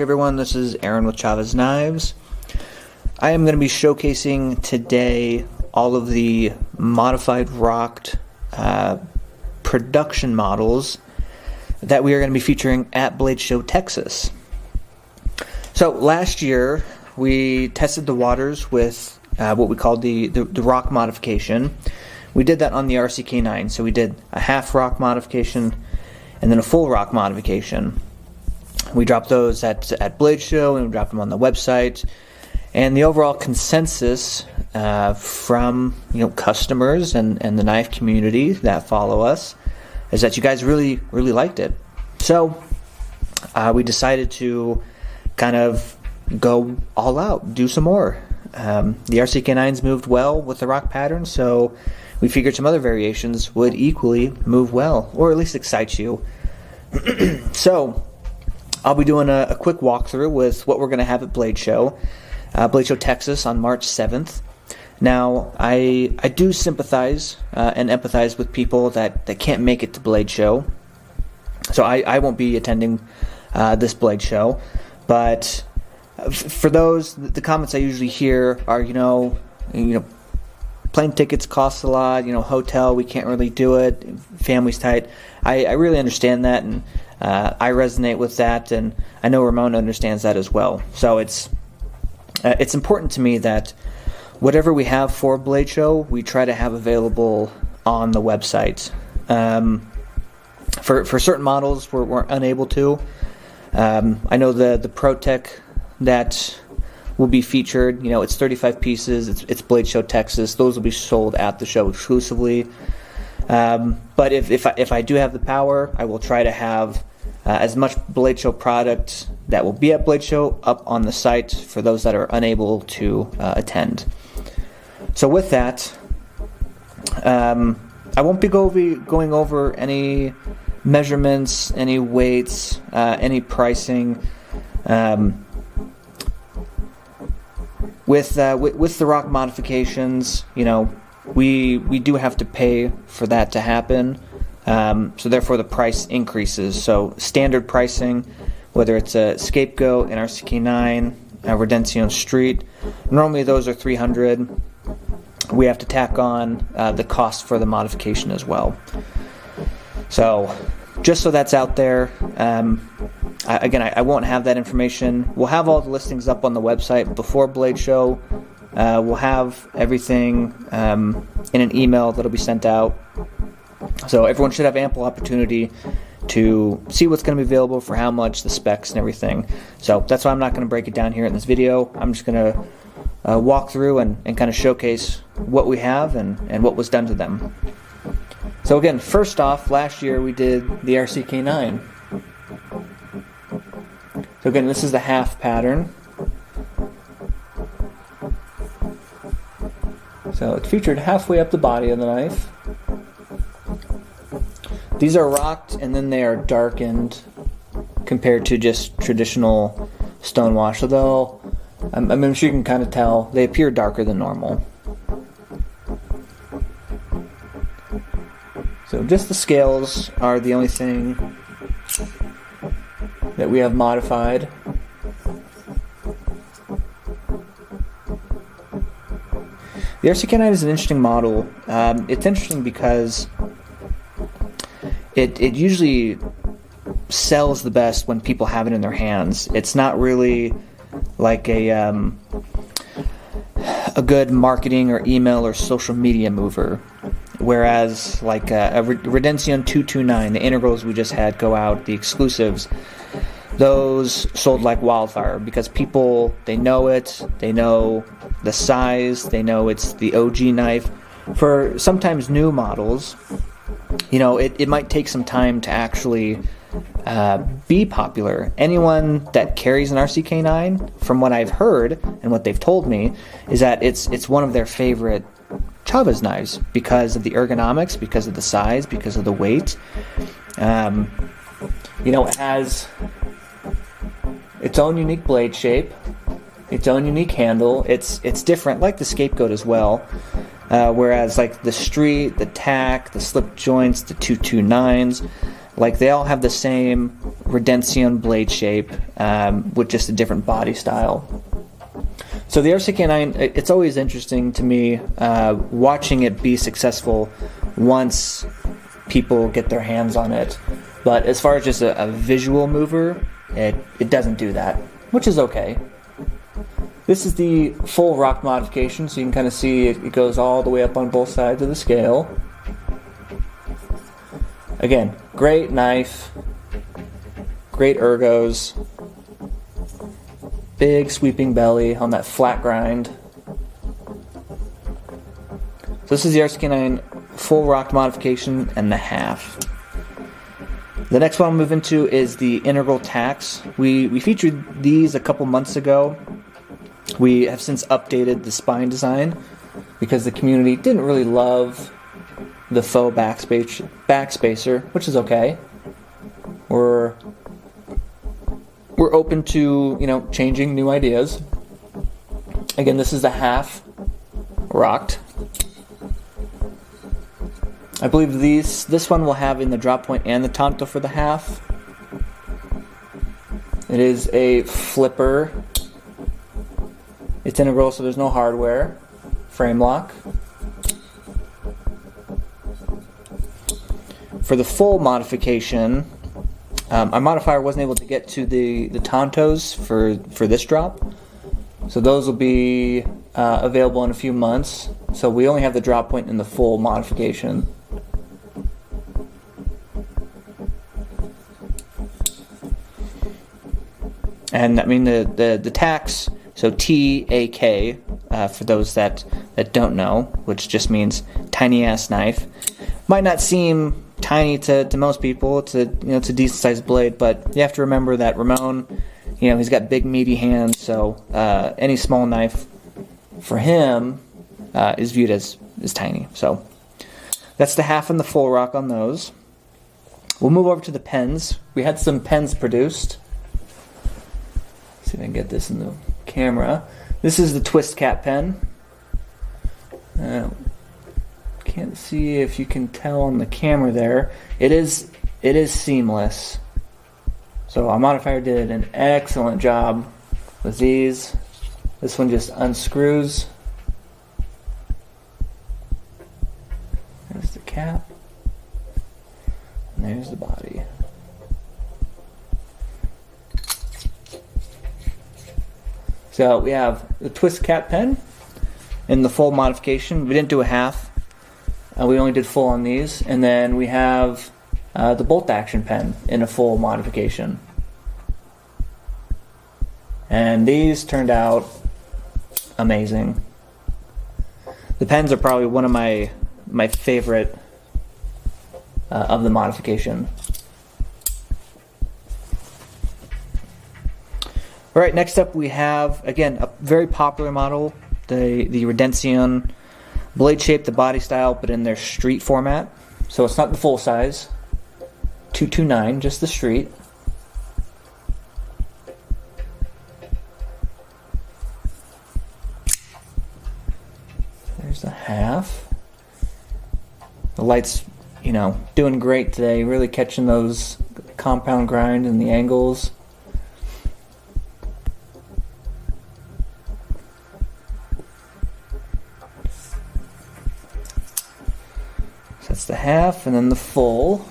everyone, this is Aaron with Chaves Knives. I am going to be showcasing today all of the modified rocked production models that we are going to be featuring at Blade Show Texas. So last year we tested the waters with what we called the rock modification. We did that on the RCK9, so we did a half rock modification and then a full rock modification. We dropped those at Blade Show, and we dropped them on the website. And the overall consensus from customers and the knife community that follow us is that you guys really liked it. So we decided to kind of go all out, do some more. The RCK9s moved well with the rock pattern, so we figured some other variations would equally move well, or at least excite you. So I'll be doing a quick walkthrough with what we're going to have at Blade Show Texas on March 7th. Now, I do sympathize and empathize with people that can't make it to Blade Show. So I won't be attending this Blade Show. But for those, the comments I usually hear are, plane tickets cost a lot, hotel, we can't really do it, family's tight. I really understand that, and I resonate with that, and I know Ramona understands that as well. So it's important to me that whatever we have for Blade Show, we try to have available on the website. For certain models, we're unable to. I know the ProTech that will be featured, it's 35 pieces, it's Blade Show Texas. Those will be sold at the show exclusively. But if I do have the power, I will try to have as much Blade Show product that will be at Blade Show up on the site for those that are unable to attend. So with that, I won't be going over any measurements, any weights, any pricing. With the rock modifications, we do have to pay for that to happen, so therefore the price increases. So standard pricing, whether it's a Scapegoat, an RCK9, a Redención Street, normally those are $300. We have to tack on the cost for the modification as well. So just so that's out there, I won't have that information. We'll have all the listings up on the website before Blade Show. We'll have everything in an email that'll be sent out. So everyone should have ample opportunity to see what's going to be available for how much, the specs and everything. So that's why I'm not going to break it down here in this video. I'm just going to walk through and kind of showcase what we have and what was done to them. So again, first off, last year we did the RCK9. So again, this is the half pattern. So it's featured halfway up the body of the knife. These are rocked and then they are darkened compared to just traditional stonewash. So I'm sure you can kind of tell they appear darker than normal. So just the scales are the only thing that we have modified. The RCK9 is an interesting model. It's interesting because it usually sells the best when people have it in their hands. It's not really like a good marketing or email or social media mover. Whereas like a Redención 229, the integrals we just had go out, the exclusives, those sold like wildfire because people, they know it, they know the size, they know it's the OG knife. For sometimes new models, it might take some time to actually be popular. Anyone that carries an RCK9, from what I've heard and what they've told me, is that it's one of their favorite Chaves knives because of the ergonomics, because of the size, because of the weight. It has its own unique blade shape, its own unique handle. It's different, like the Scapegoat as well. Whereas like the Street, the Tack, the slip joints, the 229s, like they all have the same Redemption blade shape with just a different body style. So the RCK9, it's always interesting to me watching it be successful once people get their hands on it. But as far as just a visual mover, it doesn't do that, which is okay. This is the full rock modification, so you can kind of see it goes all the way up on both sides of the scale. Again, great knife, great ergos, big sweeping belly on that flat grind. So this is the RCK9 full rock modification and the half. The next one I'll move into is the integral tacks. We featured these a couple months ago. We have since updated the spine design because the community didn't really love the faux backspacer, which is okay. We're open to changing new ideas. Again, this is the half rocked. I believe this one will have in the drop point and the tanto for the half. It is a flipper. It's integral, so there's no hardware. Frame lock. For the full modification, our modifier wasn't able to get to the tantos for this drop. So those will be available in a few months. So we only have the drop point in the full modification. And I mean the tacks, so TAK, for those that don't know, which just means tiny ass knife, might not seem tiny to most people. It's a decent sized blade, but you have to remember that Ramon, he's got big meaty hands, so any small knife for him is viewed as tiny. So that's the half and the full rock on those. We'll move over to the pens. We had some pens produced. Let's see if I can get this in the camera. This is the twist cap pen. Can't see if you can tell on the camera there. It is seamless. So our modifier did an excellent job with these. This one just unscrews. There's the cap. And there's the body. So we have the twist cap pen in the full modification. We didn't do a half. We only did full on these. And then we have the bolt action pen in a full modification. And these turned out amazing. The pens are probably one of my favorite of the modification. All right, next up we have, again, a very popular model, the Redemption blade shape, the body style, but in their street format. So it's not the full size, 229, just the street. There's the half. The light's, doing great today, really catching those compound grind and the angles. That's the half, and then the full.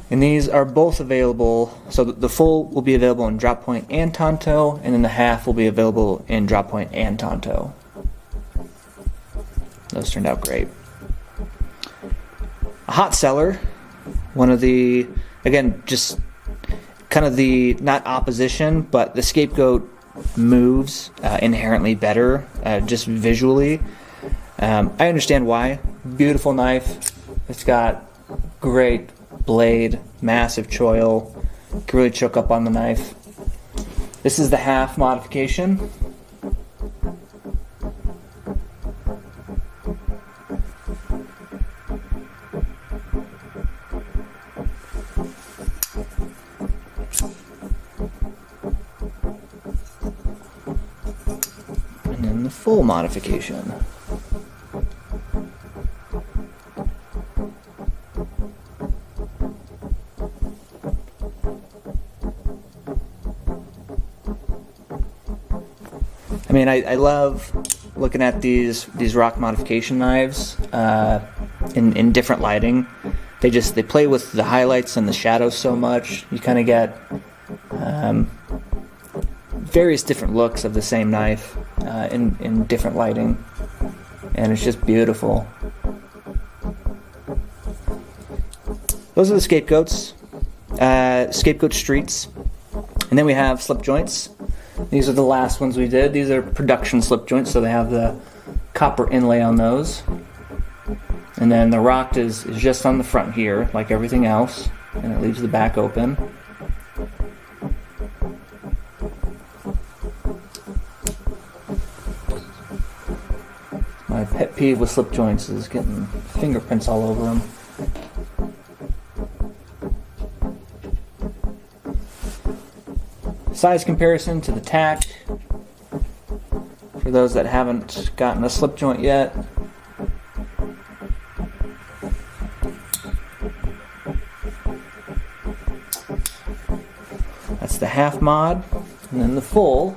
And these are both available, so the full will be available in drop point and tanto, and then the half will be available in drop point and tanto. Those turned out great. A hot seller. One of the, again, just kind of the, not opposition, but the Scapegoat moves inherently better, just visually. I understand why. Beautiful knife. It's got great blade, massive choil. Can really choke up on the knife. This is the half modification. full modification. I mean, I love looking at these rock modification knives in different lighting. They play with the highlights and the shadows so much. You kind of get various different looks of the same knife in different lighting, and it's just beautiful. Those are the Scapegoats, Scapegoat Streets, and then we have slip joints. These are the last ones we did. These are production slip joints, so they have the copper inlay on those. And then the rocked is just on the front here, like everything else, and it leaves the back open. My pet peeve with slip joints is getting fingerprints all over them. Size comparison to the tack, for those that haven't gotten a slip joint yet. That's the half mod, and then the full.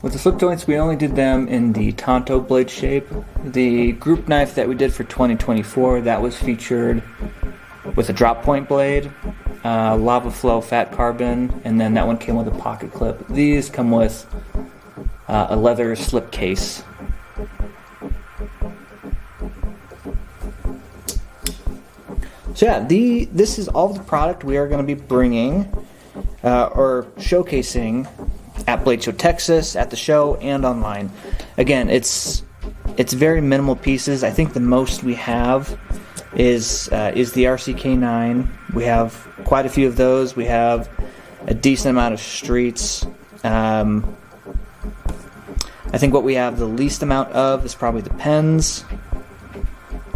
With the slip joints, we only did them in the Tonto blade shape. The group knife that we did for 2024, that was featured with a drop point blade, lava flow fat carbon, and then that one came with a pocket clip. These come with a leather slip case. So yeah, this is all the product we are going to be bringing or showcasing at Blade Show Texas, at the show, and online. Again, it's very minimal pieces. I think the most we have is the RCK9. We have quite a few of those. We have a decent amount of streets. I think what we have the least amount of is probably the pens,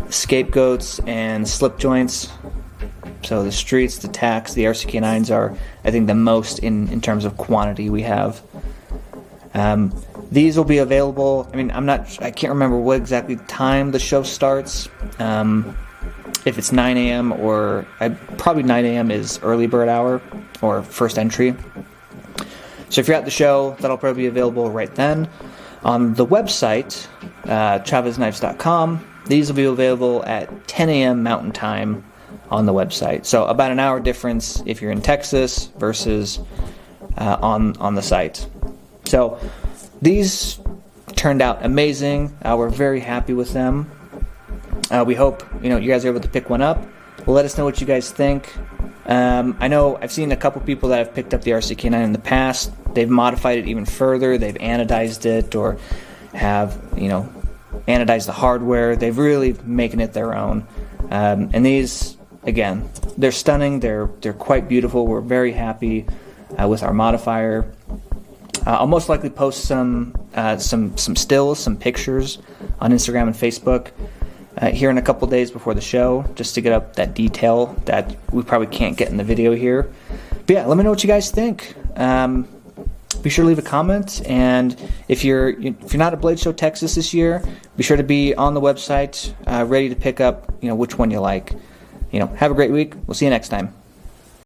scapegoats, and slip joints. So the streets, the tacks, the RCK9s are, I think, the most in terms of quantity we have. These will be available. I mean, I can't remember what exactly time the show starts. If it's 9 a.m. or probably 9 a.m. is early bird hour or first entry. So if you're at the show, that'll probably be available right then. On the website, chavesknives.com, these will be available at 10 a.m. Mountain Time on the website. So about an hour difference if you're in Texas versus on the site. So these turned out amazing. We're very happy with them. We hope you guys are able to pick one up. Let us know what you guys think. I know I've seen a couple people that have picked up the RCK9 in the past. They've modified it even further. They've anodized it or have anodized the hardware. They've really making it their own. And these, again, they're stunning. They're quite beautiful. We're very happy with our modifier. I'll most likely post some stills, some pictures on Instagram and Facebook here in a couple days before the show, just to get up that detail that we probably can't get in the video here. But yeah, let me know what you guys think. Be sure to leave a comment, and if you're not at Blade Show Texas this year, be sure to be on the website, ready to pick up which one you like. Have a great week. We'll see you next time.